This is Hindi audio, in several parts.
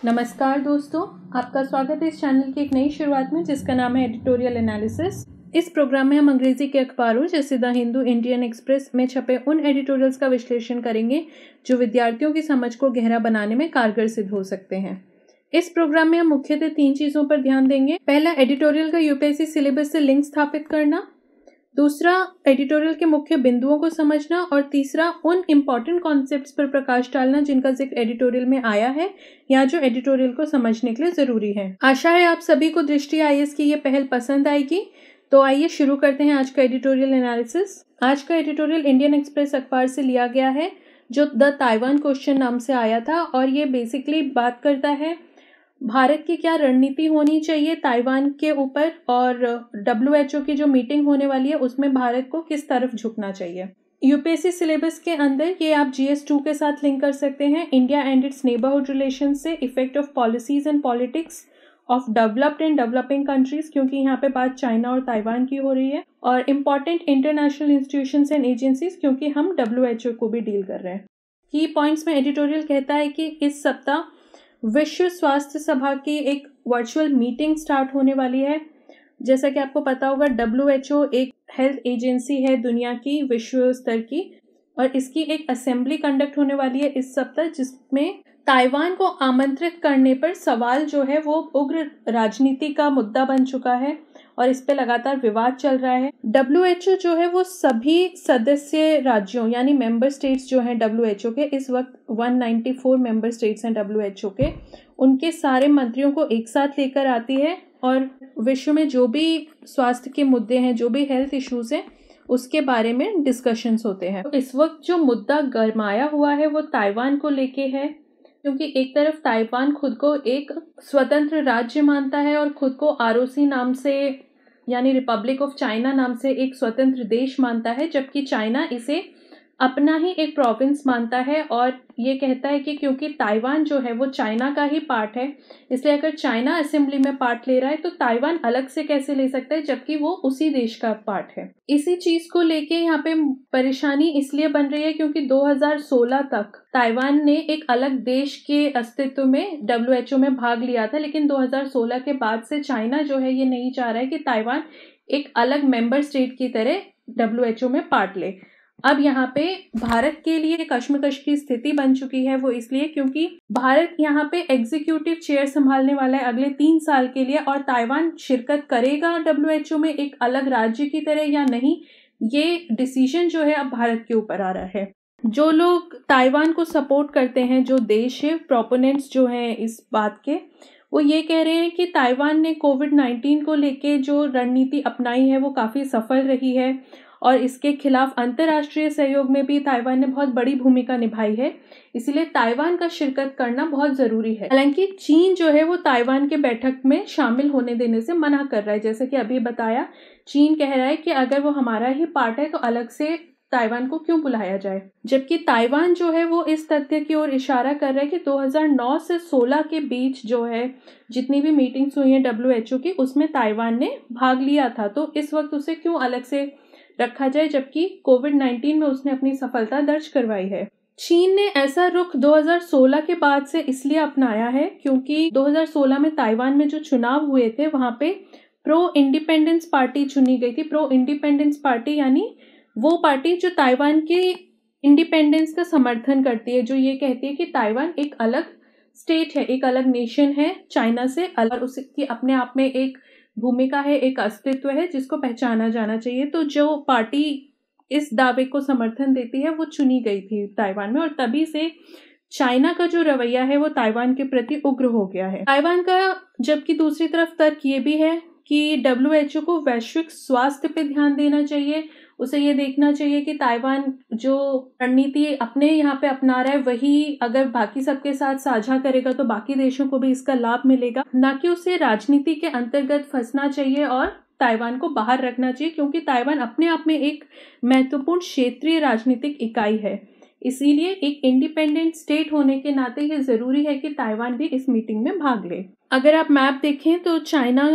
नमस्कार दोस्तों, आपका स्वागत है इस चैनल की एक नई शुरुआत में जिसका नाम है एडिटोरियल एनालिसिस। इस प्रोग्राम में हम अंग्रेजी के अखबारों जैसे द हिंदू, इंडियन एक्सप्रेस में छपे उन एडिटोरियल्स का विश्लेषण करेंगे जो विद्यार्थियों की समझ को गहरा बनाने में कारगर सिद्ध हो सकते हैं। इस प्रोग्राम में हम मुख्यतः 3 चीजों पर ध्यान देंगे। पहला, एडिटोरियल का यूपीएससी सिलेबस से लिंक स्थापित करना। दूसरा, एडिटोरियल के मुख्य बिंदुओं को समझना। और तीसरा, उन इम्पॉर्टेंट कॉन्सेप्ट्स पर प्रकाश डालना जिनका जिक्र एडिटोरियल में आया है या जो एडिटोरियल को समझने के लिए जरूरी है। आशा है आप सभी को दृष्टि आईएएस की ये पहल पसंद आएगी। तो आइए शुरू करते हैं आज का एडिटोरियल एनालिसिस। आज का एडिटोरियल इंडियन एक्सप्रेस अखबार से लिया गया है जो द ताइवान क्वेश्चन नाम से आया था, और ये बेसिकली बात करता है भारत की क्या रणनीति होनी चाहिए ताइवान के ऊपर, और WHO की जो मीटिंग होने वाली है उसमें भारत को किस तरफ झुकना चाहिए। यूपीएससी सिलेबस के अंदर ये आप GS2 के साथ लिंक कर सकते हैं। India and its neighbourhood relation से effect of policies and politics of developed and developing countries, क्योंकि यहाँ पे बात चाइना और ताइवान की हो रही है। और important international institutions and agencies, क्योंकि हम WHO को भी डील कर रहे हैं। की पॉइंट्स में एडिटोरियल कहता है कि इस सप्ताह विश्व स्वास्थ्य सभा की एक वर्चुअल मीटिंग स्टार्ट होने वाली है। जैसा कि आपको पता होगा, WHO एक हेल्थ एजेंसी है दुनिया की, विश्व स्तर की, और इसकी एक असेंबली कंडक्ट होने वाली है इस सप्ताह, जिसमें ताइवान को आमंत्रित करने पर सवाल जो है वो उग्र राजनीति का मुद्दा बन चुका है और इस पे लगातार विवाद चल रहा है। WHO जो है वो सभी सदस्य राज्यों यानी मेंबर स्टेट्स जो हैं WHO के, इस वक्त 194 मेंबर स्टेट्स हैं WHO के, उनके सारे मंत्रियों को एक साथ लेकर आती है और विश्व में जो भी स्वास्थ्य के मुद्दे हैं, जो भी हेल्थ इश्यूज हैं, उसके बारे में डिस्कशंस होते हैं। इस वक्त जो मुद्दा गरमाया हुआ है वो ताइवान को लेके है, क्योंकि एक तरफ ताइवान खुद को एक स्वतंत्र राज्य मानता है और खुद को ROC नाम से यानी रिपब्लिक ऑफ चाइना नाम से एक स्वतंत्र देश मानता है, जबकि चाइना इसे अपना ही एक प्रोविंस मानता है और ये कहता है कि क्योंकि ताइवान जो है वो चाइना का ही पार्ट है, इसलिए अगर चाइना असेंबली में पार्ट ले रहा है तो ताइवान अलग से कैसे ले सकता है जबकि वो उसी देश का पार्ट है। इसी चीज को लेके यहाँ पे परेशानी इसलिए बन रही है क्योंकि 2016 तक ताइवान ने एक अलग देश के अस्तित्व में WHO में भाग लिया था, लेकिन 2016 के बाद से चाइना जो है ये नहीं चाह रहा है कि ताइवान एक अलग मेंबर स्टेट की तरह WHO में पार्ट ले। अब यहाँ पे भारत के लिए कश्मकश की स्थिति बन चुकी है, वो इसलिए क्योंकि भारत यहाँ पे एग्जीक्यूटिव चेयर संभालने वाला है अगले 3 साल के लिए, और ताइवान शिरकत करेगा WHO में एक अलग राज्य की तरह या नहीं, ये डिसीजन जो है अब भारत के ऊपर आ रहा है। जो लोग ताइवान को सपोर्ट करते हैं, जो देश है प्रोपोनेंट्स जो हैं इस बात के, वो ये कह रहे हैं कि ताइवान ने कोविड-19 को लेके जो रणनीति अपनाई है वो काफ़ी सफल रही है और इसके खिलाफ अंतर्राष्ट्रीय सहयोग में भी ताइवान ने बहुत बड़ी भूमिका निभाई है, इसलिए ताइवान का शिरकत करना बहुत ज़रूरी है। हालांकि चीन जो है वो ताइवान के बैठक में शामिल होने देने से मना कर रहा है। जैसे कि अभी बताया, चीन कह रहा है कि अगर वो हमारा ही पार्ट है तो अलग से ताइवान को क्यों बुलाया जाए, जबकि ताइवान जो है वो इस तथ्य की ओर इशारा कर रहा है कि 2009 से 16 के बीच जो है जितनी भी मीटिंग्स हुई हैं WHO की, उसमें ताइवान ने भाग लिया था, तो इस वक्त उसे क्यों अलग से रखा जाए जबकि कोविड-19 में उसने अपनी सफलता दर्ज करवाई है। चीन ने ऐसा रुख 2016 के बाद से इसलिए अपनाया है क्योंकि 2016 में ताइवान में जो चुनाव हुए थे वहां पे प्रो इंडिपेंडेंस पार्टी चुनी गई थी। प्रो इंडिपेंडेंस पार्टी यानी वो पार्टी जो ताइवान के इंडिपेंडेंस का समर्थन करती है, जो ये कहती है कि ताइवान एक अलग स्टेट है, एक अलग नेशन है चाइना से अलग, उसकी अपने आप में एक भूमिका है, एक अस्तित्व है जिसको पहचाना जाना चाहिए। तो जो पार्टी इस दावे को समर्थन देती है वो चुनी गई थी ताइवान में, और तभी से चाइना का जो रवैया है वो ताइवान के प्रति उग्र हो गया है। ताइवान का जबकि दूसरी तरफ तर्क ये भी है कि WHO को वैश्विक स्वास्थ्य पे ध्यान देना चाहिए, उसे ये देखना चाहिए कि ताइवान जो रणनीति अपने यहाँ पे अपना रहा है वही अगर बाकी सबके साथ साझा करेगा तो बाकी देशों को भी इसका लाभ मिलेगा, ना कि उसे राजनीति के अंतर्गत फंसना चाहिए और ताइवान को बाहर रखना चाहिए, क्योंकि ताइवान अपने आप में एक महत्वपूर्ण क्षेत्रीय राजनीतिक इकाई है। इसीलिए एक इंडिपेंडेंट स्टेट होने के नाते ये जरूरी है कि ताइवान भी इस मीटिंग में भाग ले। अगर आप मैप देखें तो चाइना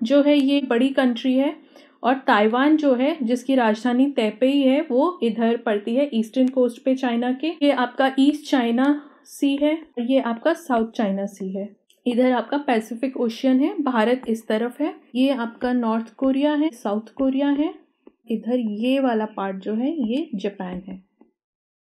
जो है ये बड़ी कंट्री है और ताइवान जो है जिसकी राजधानी तैपेई है वो इधर पड़ती है ईस्टर्न कोस्ट पे चाइना के। ये आपका ईस्ट चाइना सी है, ये आपका साउथ चाइना सी है। इधर आपका पैसिफिक ओशियन है, भारत इस तरफ है। ये आपका नॉर्थ कोरिया है, साउथ कोरिया है। इधर ये वाला पार्ट जो है ये जापान है।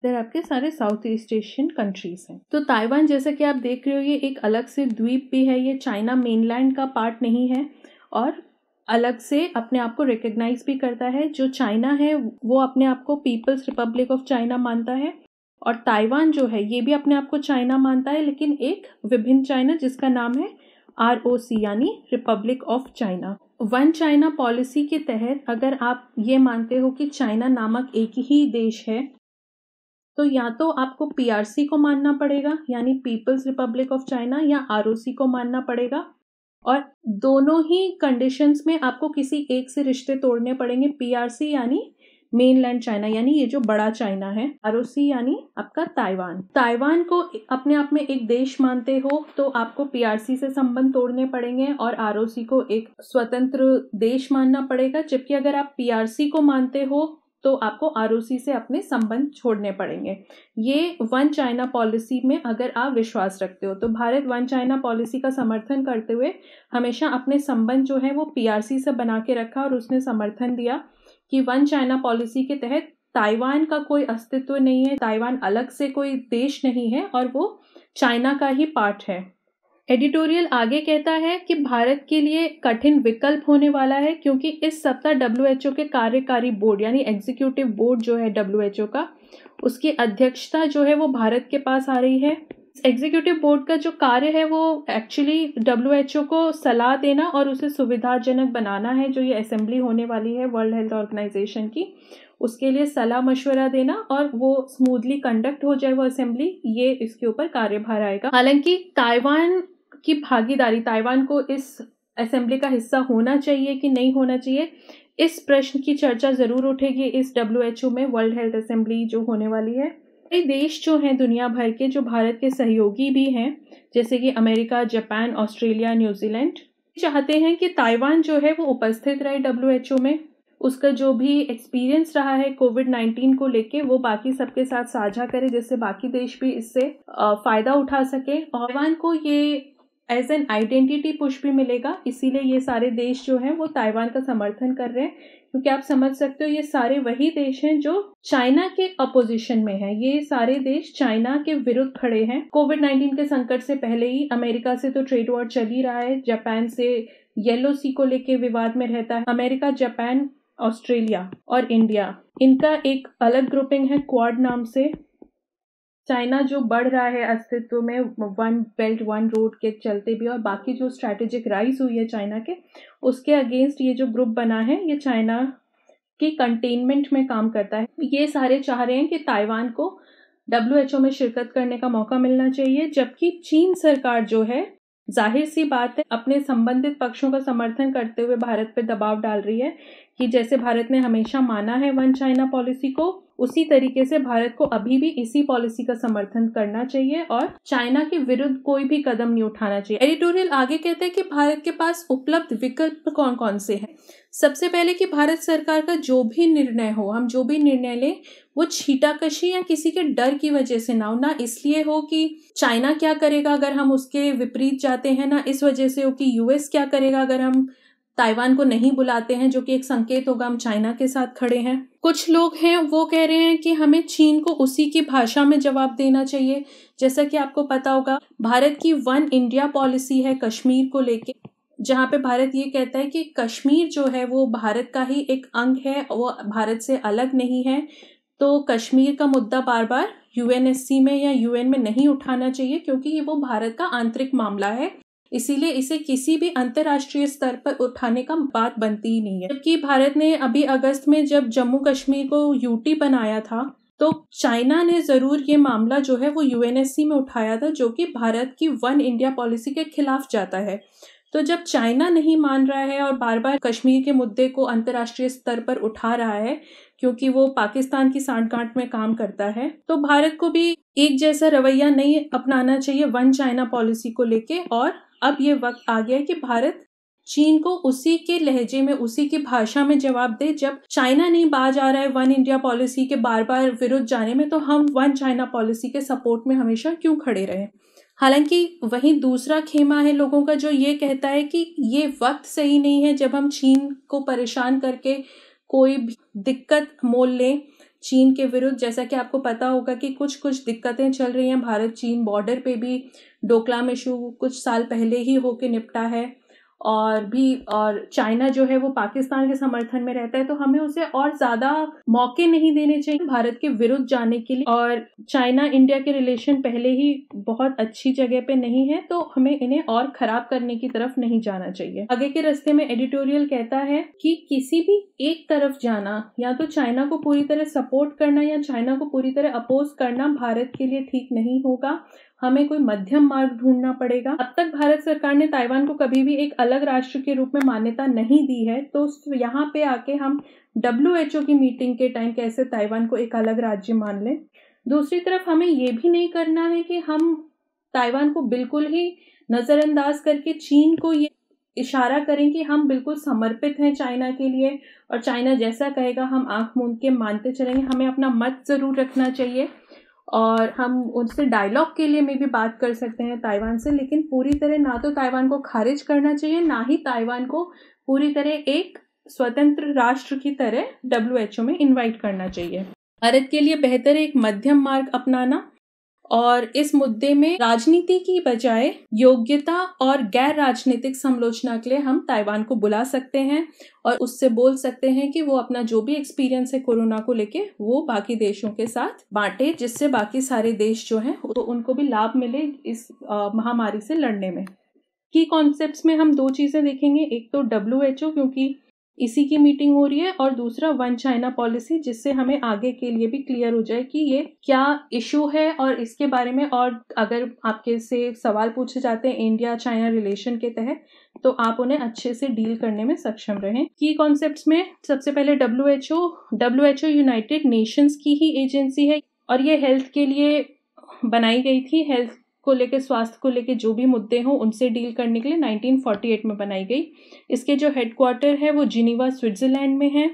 इधर आपके सारे साउथ ईस्ट एशियन कंट्रीज हैं। तो ताइवान जैसा कि आप देख रहे हो ये एक अलग से द्वीप भी है, ये चाइना मेनलैंड का पार्ट नहीं है और अलग से अपने आप को रिकग्नाइज भी करता है। जो चाइना है वो अपने आप को पीपल्स रिपब्लिक ऑफ चाइना मानता है और ताइवान जो है ये भी अपने आप को चाइना मानता है, लेकिन एक विभिन्न चाइना जिसका नाम है ROC यानी Republic of China. One China policy के तहत अगर आप ये मानते हो कि चाइना नामक एक ही देश है तो या तो आपको PRC को मानना पड़ेगा यानी पीपल्स रिपब्लिक ऑफ चाइना, या ROC को मानना पड़ेगा। और दोनों ही कंडीशंस में आपको किसी एक से रिश्ते तोड़ने पड़ेंगे। PRC यानी मेनलैंड चाइना यानी ये जो बड़ा चाइना है, ROC यानी आपका ताइवान। ताइवान को अपने आप में एक देश मानते हो तो आपको PRC से संबंध तोड़ने पड़ेंगे और ROC को एक स्वतंत्र देश मानना पड़ेगा। जबकि अगर आप PRC को मानते हो तो आपको ROC से अपने संबंध छोड़ने पड़ेंगे। ये वन चाइना पॉलिसी में अगर आप विश्वास रखते हो तो भारत वन चाइना पॉलिसी का समर्थन करते हुए हमेशा अपने संबंध जो है वो PRC से बना के रखा और उसने समर्थन दिया कि वन चाइना पॉलिसी के तहत ताइवान का कोई अस्तित्व नहीं है, ताइवान अलग से कोई देश नहीं है और वो चाइना का ही पार्ट है। एडिटोरियल आगे कहता है कि भारत के लिए कठिन विकल्प होने वाला है क्योंकि इस सप्ताह WHO के कार्यकारी बोर्ड यानी एग्जीक्यूटिव बोर्ड जो है WHO का, उसकी अध्यक्षता जो है वो भारत के पास आ रही है। एग्जीक्यूटिव बोर्ड का जो कार्य है वो एक्चुअली WHO को सलाह देना और उसे सुविधाजनक बनाना है। जो ये असेंबली होने वाली है वर्ल्ड हेल्थ ऑर्गेनाइजेशन की, उसके लिए सलाह मशवरा देना और वो स्मूथली कंडक्ट हो जाए वो असेंबली, ये इसके ऊपर कार्यभार आएगा। हालांकि ताइवान की भागीदारी, ताइवान को इस असेंबली का हिस्सा होना चाहिए कि नहीं होना चाहिए, इस प्रश्न की चर्चा जरूर उठेगी इस WHO में, वर्ल्ड हेल्थ असेंबली जो होने वाली है। कई देश जो हैं दुनिया भर के जो भारत के सहयोगी भी हैं, जैसे कि अमेरिका, जापान, ऑस्ट्रेलिया, न्यूजीलैंड, चाहते हैं कि ताइवान जो है वो उपस्थित रहे WHO में। उसका जो भी एक्सपीरियंस रहा है कोविड-19 को लेके वो बाकी सबके साथ साझा करे, जिससे बाकी देश भी इससे फायदा उठा सके। ताइवान को ये एज एन आइडेंटिटी पुश भी मिलेगा, इसीलिए ये सारे देश जो हैं वो ताइवान का समर्थन कर रहे हैं। क्योंकि आप समझ सकते हो ये सारे वही देश हैं जो चाइना के अपोजिशन में हैं। ये सारे देश चाइना के विरुद्ध खड़े हैं। कोविड-19 के संकट से पहले ही अमेरिका से तो ट्रेड वॉर चल ही रहा है, जापान से येलो सी को लेके विवाद में रहता है। अमेरिका, जापान, ऑस्ट्रेलिया और इंडिया, इनका एक अलग ग्रुपिंग है क्वाड नाम से। चाइना जो बढ़ रहा है अस्तित्व में वन बेल्ट वन रोड के चलते भी, और बाकी जो स्ट्रैटेजिक राइज हुई है चाइना के, उसके अगेंस्ट ये जो ग्रुप बना है ये चाइना की कंटेनमेंट में काम करता है। ये सारे चाह रहे हैं कि ताइवान को WHO में शिरकत करने का मौका मिलना चाहिए, जबकि चीन सरकार जो है जाहिर सी बात है अपने संबंधित पक्षों का समर्थन करते हुए भारत पर दबाव डाल रही है कि जैसे भारत ने हमेशा माना है वन चाइना पॉलिसी को, उसी तरीके से भारत को अभी भी इसी पॉलिसी का समर्थन करना चाहिए और चाइना के विरुद्ध कोई भी कदम नहीं उठाना चाहिए। एडिटोरियल आगे कहते हैं कि भारत के पास उपलब्ध विकल्प कौन कौन से हैं। सबसे पहले कि भारत सरकार का जो भी निर्णय हो, हम जो भी निर्णय लें वो छीटाकशी या किसी के डर की वजह से ना हो, ना इसलिए हो कि चाइना क्या करेगा अगर हम उसके विपरीत जाते हैं, ना इस वजह से हो कि US क्या करेगा अगर हम ताइवान को नहीं बुलाते हैं, जो कि एक संकेत होगा हम चाइना के साथ खड़े हैं। कुछ लोग हैं वो कह रहे हैं कि हमें चीन को उसी की भाषा में जवाब देना चाहिए। जैसा कि आपको पता होगा भारत की वन इंडिया पॉलिसी है कश्मीर को लेके, जहाँ पे भारत ये कहता है कि कश्मीर जो है वो भारत का ही एक अंग है, वो भारत से अलग नहीं है। तो कश्मीर का मुद्दा बार बार UNSC में या UN में नहीं उठाना चाहिए क्योंकि ये वो भारत का आंतरिक मामला है, इसीलिए इसे किसी भी अंतर्राष्ट्रीय स्तर पर उठाने का बात बनती ही नहीं है। जबकि भारत ने अभी अगस्त में जब जम्मू कश्मीर को UT बनाया था तो चाइना ने जरूर ये मामला जो है वो UNSC में उठाया था, जो कि भारत की वन इंडिया पॉलिसी के खिलाफ जाता है। तो जब चाइना नहीं मान रहा है और बार बार कश्मीर के मुद्दे को अंतर्राष्ट्रीय स्तर पर उठा रहा है क्योंकि वो पाकिस्तान की सांठगांठ में काम करता है, तो भारत को भी एक जैसा रवैया नहीं अपनाना चाहिए वन चाइना पॉलिसी को लेके। और अब ये वक्त आ गया है कि भारत चीन को उसी के लहजे में, उसी की भाषा में जवाब दे। जब चाइना नहीं बाज आ रहा है वन इंडिया पॉलिसी के बार बार विरुद्ध जाने में, तो हम वन चाइना पॉलिसी के सपोर्ट में हमेशा क्यों खड़े रहे। हालांकि वहीं दूसरा खेमा है लोगों का जो ये कहता है कि ये वक्त सही नहीं है जब हम चीन को परेशान करके कोई भी दिक्कत मोल लें चीन के विरुद्ध। जैसा कि आपको पता होगा कि कुछ दिक्कतें चल रही हैं भारत चीन बॉर्डर पे भी। डोकलाम इशू कुछ साल पहले ही होके निपटा है, और चाइना जो है वो पाकिस्तान के समर्थन में रहता है, तो हमें उसे और ज़्यादा मौके नहीं देने चाहिए भारत के विरुद्ध जाने के लिए। और चाइना इंडिया के रिलेशन पहले ही बहुत अच्छी जगह पे नहीं है, तो हमें इन्हें और ख़राब करने की तरफ नहीं जाना चाहिए। आगे के रास्ते में एडिटोरियल कहता है कि किसी भी एक तरफ जाना, या तो चाइना को पूरी तरह सपोर्ट करना या चाइना को पूरी तरह अपोज करना भारत के लिए ठीक नहीं होगा। हमें कोई मध्यम मार्ग ढूंढना पड़ेगा। अब तक भारत सरकार ने ताइवान को कभी भी एक अलग राष्ट्र के रूप में मान्यता नहीं दी है, तो यहाँ पे आके हम WHO की मीटिंग के टाइम कैसे ताइवान को एक अलग राज्य मान लें। दूसरी तरफ हमें ये भी नहीं करना है कि हम ताइवान को बिल्कुल ही नज़रअंदाज करके चीन को ये इशारा करें कि हम बिल्कुल समर्पित हैं चाइना के लिए, और चाइना जैसा कहेगा हम आंख मूंद के मानते चलेंगे। हमें अपना मत ज़रूर रखना चाहिए, और हम उनसे डायलॉग के लिए में भी बात कर सकते हैं ताइवान से, लेकिन पूरी तरह ना तो ताइवान को खारिज करना चाहिए, ना ही ताइवान को पूरी तरह एक स्वतंत्र राष्ट्र की तरह WHO में इनवाइट करना चाहिए। भारत के लिए बेहतर है एक मध्यम मार्ग अपनाना, और इस मुद्दे में राजनीति की बजाय योग्यता और गैर राजनीतिक समालोचना के लिए हम ताइवान को बुला सकते हैं और उससे बोल सकते हैं कि वो अपना जो भी एक्सपीरियंस है कोरोना को लेके वो बाकी देशों के साथ बांटे, जिससे बाकी सारे देश जो हैं तो उनको भी लाभ मिले इस महामारी से लड़ने में। की कॉन्सेप्ट्स में हम दो चीज़ें देखेंगे, एक तो WHO क्योंकि इसी की मीटिंग हो रही है, और दूसरा वन चाइना पॉलिसी, जिससे हमें आगे के लिए भी क्लियर हो जाए कि ये क्या इशू है और इसके बारे में, और अगर आपके से सवाल पूछे जाते हैं इंडिया चाइना रिलेशन के तहत तो आप उन्हें अच्छे से डील करने में सक्षम रहें। की कॉन्सेप्ट्स में सबसे पहले WHO यूनाइटेड नेशंस की ही एजेंसी है, और ये हेल्थ के लिए बनाई गई थी। हेल्थ को लेके, स्वास्थ्य को लेके जो भी मुद्दे हों उनसे डील करने के लिए 1948 में बनाई गई। इसके जो हेडक्वार्टर है वो जिनीवा स्विट्जरलैंड में है।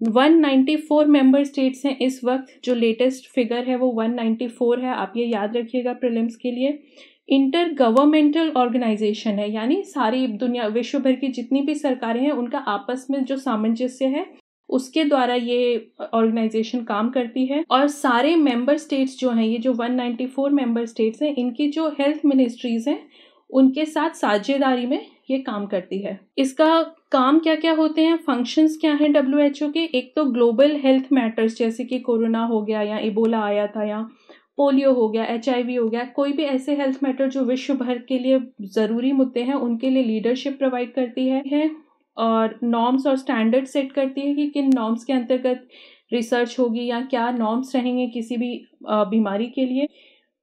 194 मेंबर स्टेट्स हैं इस वक्त, जो लेटेस्ट फिगर है वो 194 है, आप ये याद रखिएगा प्रीलिम्स के लिए। इंटर गवर्नमेंटल ऑर्गेनाइजेशन है, यानी सारी दुनिया, विश्व भर की जितनी भी सरकारें हैं उनका आपस में जो सामंजस्य है उसके द्वारा ये ऑर्गेनाइजेशन काम करती है। और सारे मेंबर स्टेट्स जो हैं, ये जो 194 मेंबर स्टेट्स हैं, इनकी जो हेल्थ मिनिस्ट्रीज हैं उनके साथ साझेदारी में ये काम करती है। इसका काम क्या क्या होते हैं, फंक्शंस क्या हैं WHO के। एक तो ग्लोबल हेल्थ मैटर्स, जैसे कि कोरोना हो गया या इबोला आया था या पोलियो हो गया, HIV हो गया, कोई भी ऐसे हेल्थ मैटर जो विश्व भर के लिए ज़रूरी मुद्दे हैं उनके लिए लीडरशिप प्रोवाइड करती है और नॉर्म्स और स्टैंडर्ड सेट करती है कि किन नॉर्म्स के अंतर्गत रिसर्च होगी या क्या नॉर्म्स रहेंगे किसी भी बीमारी के लिए।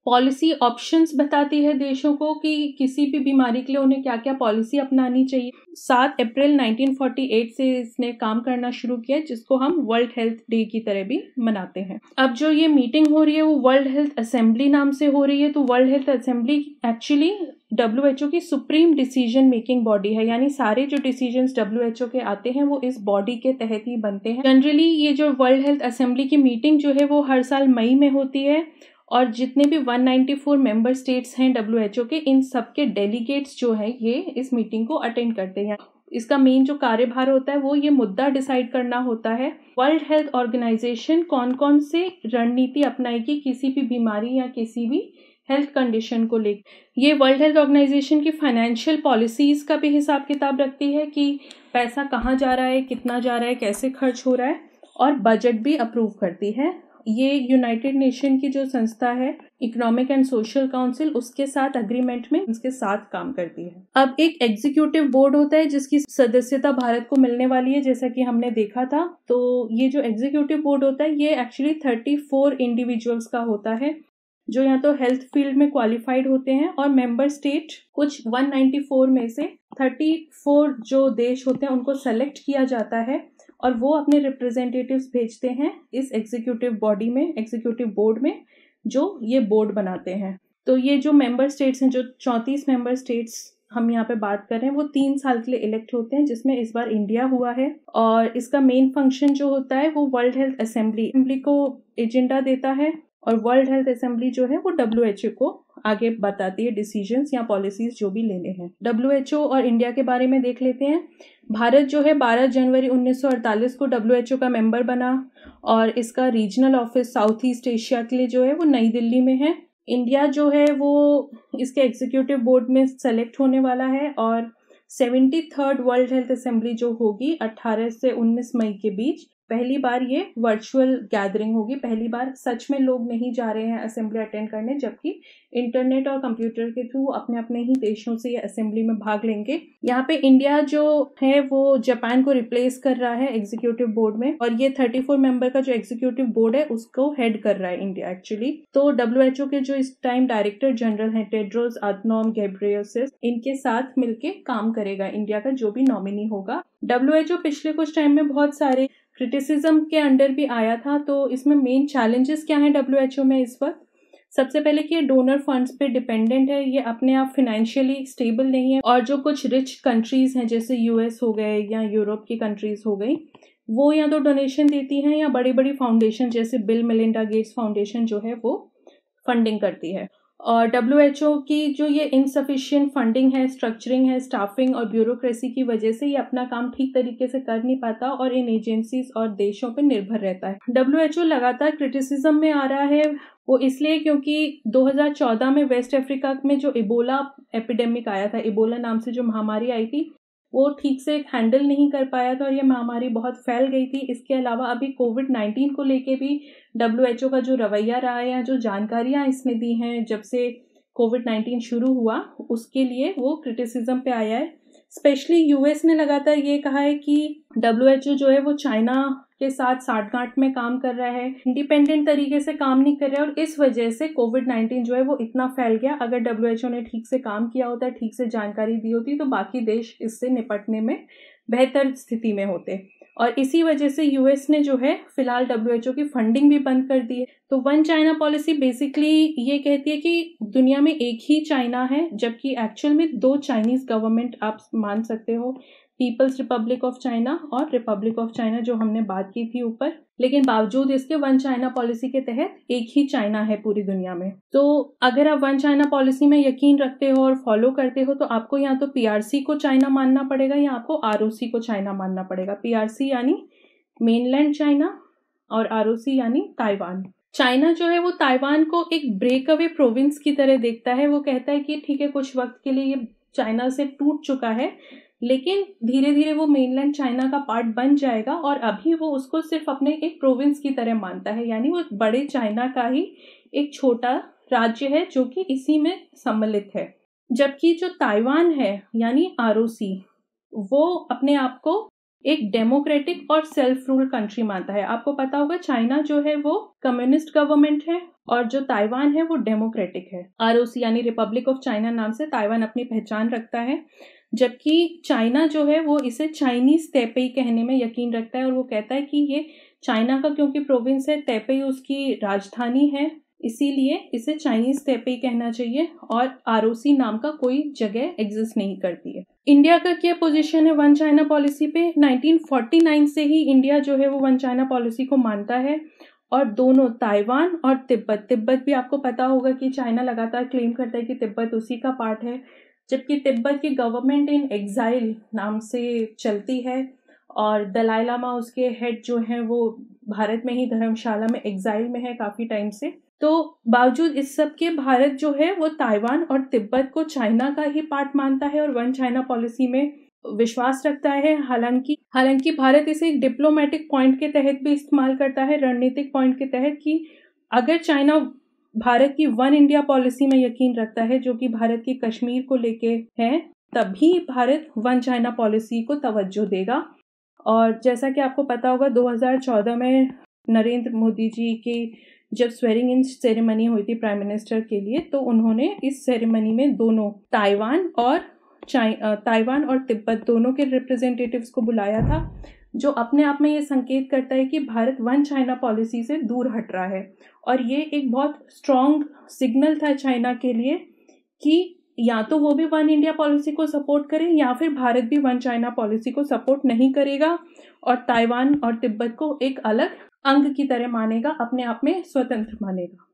पॉलिसी ऑप्शंस बताती है देशों को कि किसी भी बीमारी के लिए उन्हें क्या क्या पॉलिसी अपनानी चाहिए। 7 अप्रैल 1948 से इसने काम करना शुरू किया, जिसको हम वर्ल्ड हेल्थ डे की तरह भी मनाते हैं। अब जो ये मीटिंग हो रही है वो वर्ल्ड हेल्थ असेंबली नाम से हो रही है। तो world health assembly actually WHO की सुप्रीम डिसीजन मेकिंग बॉडी है, यानी सारे जो डिसीजंस WHO के आते हैं वो इस बॉडी के तहत ही बनते हैं। जनरली ये जो वर्ल्ड हेल्थ असेंबली की मीटिंग जो है वो हर साल मई में होती है, और जितने भी 194 मेंबर स्टेट्स हैं WHO के, इन सब के डेलीगेट्स जो हैं ये इस मीटिंग को अटेंड करते हैं। इसका मेन जो कार्यभार होता है वो ये मुद्दा डिसाइड करना होता है वर्ल्ड हेल्थ ऑर्गेनाइजेशन कौन कौन से रणनीति अपनाएगी किसी भी बीमारी या किसी भी हेल्थ कंडीशन को लेकर। ये वर्ल्ड हेल्थ ऑर्गेनाइजेशन की फाइनेंशियल पॉलिसीज़ का भी हिसाब किताब रखती है कि पैसा कहाँ जा रहा है, कितना जा रहा है, कैसे खर्च हो रहा है, और बजट भी अप्रूव करती है। ये यूनाइटेड नेशन की जो संस्था है इकोनॉमिक एंड सोशल काउंसिल, उसके साथ अग्रीमेंट में उसके साथ काम करती है। अब एक एग्जीक्यूटिव बोर्ड होता है जिसकी सदस्यता भारत को मिलने वाली है, जैसा कि हमने देखा था। तो ये जो एग्जीक्यूटिव बोर्ड होता है ये एक्चुअली 34 इंडिविजुअल्स का होता है, जो या तो हेल्थ फील्ड में क्वालिफाइड होते हैं, और मेंबर स्टेट कुछ 194 में से 34 जो देश होते हैं उनको सेलेक्ट किया जाता है, और वो अपने रिप्रेजेंटेटिव्स भेजते हैं इस एग्जीक्यूटिव बॉडी में, एग्जीक्यूटिव बोर्ड में, जो ये बोर्ड बनाते हैं। तो ये जो मेंबर स्टेट्स हैं, जो 34 मेंबर स्टेट्स हम यहाँ पे बात कर रहे हैं वो 3 साल के लिए इलेक्ट होते हैं, जिसमें इस बार इंडिया हुआ है। और इसका मेन फंक्शन जो होता है वो वर्ल्ड हेल्थ असेंबली को एजेंडा देता है, और वर्ल्ड हेल्थ असेंबली जो है वो WHO को आगे बताती है डिसीजंस या पॉलिसीज जो भी लेने हैं। WHO और इंडिया के बारे में देख लेते हैं। भारत जो है 12 जनवरी 1948 को WHO का मेंबर बना, और इसका regional office south east Asia के लिए जो है वो नई दिल्ली में है। इंडिया जो है वो इसके एग्जीक्यूटिव बोर्ड में सेलेक्ट होने वाला है, और 73rd वर्ल्ड हेल्थ असेंबली जो होगी 18 से 19 मई के बीच, पहली बार ये वर्चुअल गैदरिंग होगी। पहली बार सच में लोग नहीं जा रहे हैं असेंबली अटेंड करने, जबकि इंटरनेट और कंप्यूटर के थ्रू अपने अपने ही देशों से ये असेंबली में भाग लेंगे। यहाँ पे इंडिया जो है वो जापान को रिप्लेस कर रहा है एग्जीक्यूटिव बोर्ड में, और ये 34 मेंबर का जो एग्जीक्यूटिव बोर्ड है उसको हेड कर रहा है इंडिया एक्चुअली। तो WHO के जो इस टाइम डायरेक्टर जनरल हैं टेड्रोस अधनॉम घेब्रेयेसस, इनके साथ मिलके काम करेगा इंडिया का जो भी नॉमिनी होगा। WHO पिछले कुछ टाइम में बहुत सारे क्रिटिसिज्म के अंडर भी आया था। तो इसमें मेन चैलेंजेस क्या हैं WHO में इस वक्त? सबसे पहले कि ये डोनर फंड्स पे डिपेंडेंट है, ये अपने आप फाइनेंशियली स्टेबल नहीं है, और जो कुछ रिच कंट्रीज हैं जैसे US हो गए या यूरोप की कंट्रीज हो गई, वो या तो डोनेशन देती हैं या बड़ी बड़ी फाउंडेशन जैसे बिल मेलिंडा गेट्स फाउंडेशन जो है वो फंडिंग करती है। और WHO की जो ये इनसफिशिएंट फंडिंग है, स्ट्रक्चरिंग है, स्टाफिंग और ब्यूरोक्रेसी की वजह से ये अपना काम ठीक तरीके से कर नहीं पाता और इन एजेंसीज और देशों पर निर्भर रहता है। WHO लगातार क्रिटिसिज्म में आ रहा है, वो इसलिए क्योंकि 2014 में वेस्ट अफ्रीका में जो इबोला एपिडेमिक आया था, इबोला नाम से जो महामारी आई थी, वो ठीक से हैंडल नहीं कर पाया था और ये महामारी बहुत फैल गई थी। इसके अलावा अभी कोविड-19 को लेके भी WHO का जो रवैया रहा है या जो जानकारियां इसने दी हैं जब से कोविड-19 शुरू हुआ, उसके लिए वो क्रिटिसिज्म पे आया है। स्पेशली US ने लगातार ये कहा है कि WHO जो है वो चाइना के साथ साठगांठ में काम कर रहा है, इंडिपेंडेंट तरीके से काम नहीं कर रहा है, और इस वजह से कोविड-19 जो है वो इतना फैल गया। अगर WHO ने ठीक से काम किया होता, ठीक से जानकारी दी होती, तो बाकी देश इससे निपटने में बेहतर स्थिति में होते। और इसी वजह से US ने जो है फिलहाल WHO की फंडिंग भी बंद कर दी है। तो वन चाइना पॉलिसी बेसिकली ये कहती है कि दुनिया में एक ही चाइना है, जबकि एक्चुअल में 2 चाइनीज गवर्नमेंट आप मान सकते हो, पीपल्स रिपब्लिक ऑफ चाइना और रिपब्लिक ऑफ चाइना जो हमने बात की थी ऊपर। लेकिन बावजूद इसके वन चाइना पॉलिसी के तहत एक ही चाइना है पूरी दुनिया में। तो अगर आप वन चाइना पॉलिसी में यकीन रखते हो और फॉलो करते हो तो आपको या तो PRC को चाइना मानना पड़ेगा या आपको ROC को चाइना मानना पड़ेगा। PRC यानी मेनलैंड चाइना और ROC यानी ताइवान। चाइना जो है वो ताइवान को एक ब्रेक अवे प्रोविंस की तरह देखता है। वो कहता है कि ठीक है, कुछ वक्त के लिए ये चाइना से टूट चुका है, लेकिन धीरे धीरे वो मेनलैंड चाइना का पार्ट बन जाएगा, और अभी वो उसको सिर्फ अपने एक प्रोविंस की तरह मानता है, यानी वो बड़े चाइना का ही एक छोटा राज्य है जो कि इसी में सम्मिलित है। जबकि जो ताइवान है यानी ROC, वो अपने आप को एक डेमोक्रेटिक और सेल्फ रूल कंट्री मानता है। आपको पता होगा चाइना जो है वो कम्युनिस्ट गवर्नमेंट है और जो ताइवान है वो डेमोक्रेटिक है। ROC यानी रिपब्लिक ऑफ चाइना नाम से ताइवान अपनी पहचान रखता है, जबकि चाइना जो है वो इसे चाइनीज तैपेई कहने में यकीन रखता है, और वो कहता है कि ये चाइना का क्योंकि प्रोविंस है, तैपेई उसकी राजधानी है, इसीलिए इसे चाइनीज तैपेई कहना चाहिए और ROC नाम का कोई जगह एग्जिस्ट नहीं करती है। इंडिया का क्या पोजीशन है वन चाइना पॉलिसी पे? 1949 से ही इंडिया जो है वो वन चाइना पॉलिसी को मानता है, और दोनों ताइवान और तिब्बत भी आपको पता होगा कि चाइना लगातार क्लेम करता है कि तिब्बत उसी का पार्ट है, जबकि तिब्बत की गवर्नमेंट इन एग्जाइल नाम से चलती है और दलाई लामा उसके हेड जो हैं वो भारत में ही धर्मशाला में एग्जाइल में है काफी टाइम से। तो बावजूद इस सब के भारत जो है वो ताइवान और तिब्बत को चाइना का ही पार्ट मानता है और वन चाइना पॉलिसी में विश्वास रखता है। हालांकि भारत इसे एक डिप्लोमेटिक पॉइंट के तहत भी इस्तेमाल करता है, रणनीतिक पॉइंट के तहत, कि अगर चाइना भारत की वन इंडिया पॉलिसी में यकीन रखता है जो कि भारत की कश्मीर को लेके है, तभी भारत वन चाइना पॉलिसी को तवज्जो देगा। और जैसा कि आपको पता होगा 2014 में नरेंद्र मोदी जी की जब स्वेरिंग इन सेरेमनी हुई थी प्राइम मिनिस्टर के लिए, तो उन्होंने इस सेरेमनी में दोनों ताइवान और तिब्बत दोनों के रिप्रेजेंटेटिव्स को बुलाया था, जो अपने आप में ये संकेत करता है कि भारत वन चाइना पॉलिसी से दूर हट रहा है। और ये एक बहुत स्ट्रॉन्ग सिग्नल था चाइना के लिए कि या तो वो भी वन इंडिया पॉलिसी को सपोर्ट करे या फिर भारत भी वन चाइना पॉलिसी को सपोर्ट नहीं करेगा और ताइवान और तिब्बत को एक अलग अंग की तरह मानेगा, अपने आप में स्वतंत्र मानेगा।